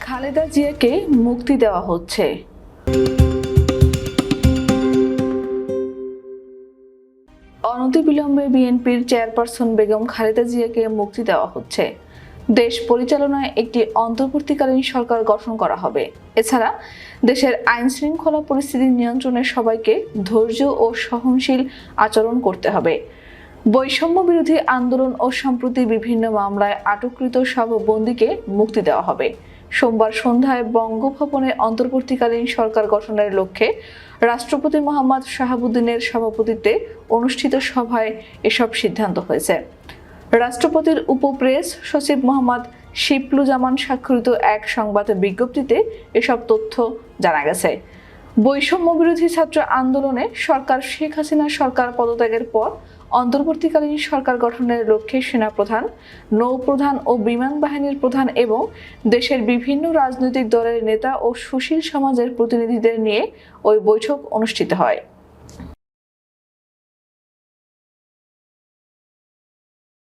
খালেদা জিয়াকে মুক্তি দেওয়া হচ্ছে। অনতিবিলম্বে বিএনপির চেয়ারপারসন বেগম খালেদা জিয়াকে মুক্তি দেওয়া হচ্ছে। দেশ পরিচালনায় একটি অন্তর্বর্তীকালীন সরকার গঠন করা হবে। এছাড়া দেশের আইন শৃঙ্খলা পরিস্থিতি নিয়ন্ত্রণে সবাইকে ধৈর্য ও সহনশীল আচরণ করতে হবে। বৈষম্য বিরোধী আন্দোলন ও সম্প্রতি বিভিন্ন মামলায় আটককৃত সব বন্দীকে মুক্তি দেওয়া হবে। সোমবার সন্ধ্যায় বঙ্গভবনে অন্তর্বর্তীকালীন সরকার গঠনের লক্ষ্যে রাষ্ট্রপতি মোহাম্মদ শাহাবুদ্দিনের সভাপতিত্বে অনুষ্ঠিত সভায় এসব সিদ্ধান্ত হয়েছে। রাষ্ট্রপতির উপপ্রেস সচিব মোহাম্মদ শিপলুজামান স্বাক্ষরিত এক সংবাদ বিজ্ঞপ্তিতে এসব তথ্য জানা গেছে। বৈষম্য বিরোধী ছাত্র আন্দোলনে সরকার শেখ হাসিনা সরকার পদত্যাগের পর অন্তর্বর্তীকালীন সরকার গঠনের লক্ষ্যে সেনাপ্রধান, নৌপ্রধান ও বিমান বাহিনীর প্রধান এবং দেশের বিভিন্ন রাজনৈতিক দলের নেতা ও সুশীল সমাজের প্রতিনিধিদের নিয়ে ওই বৈঠক অনুষ্ঠিত হয়।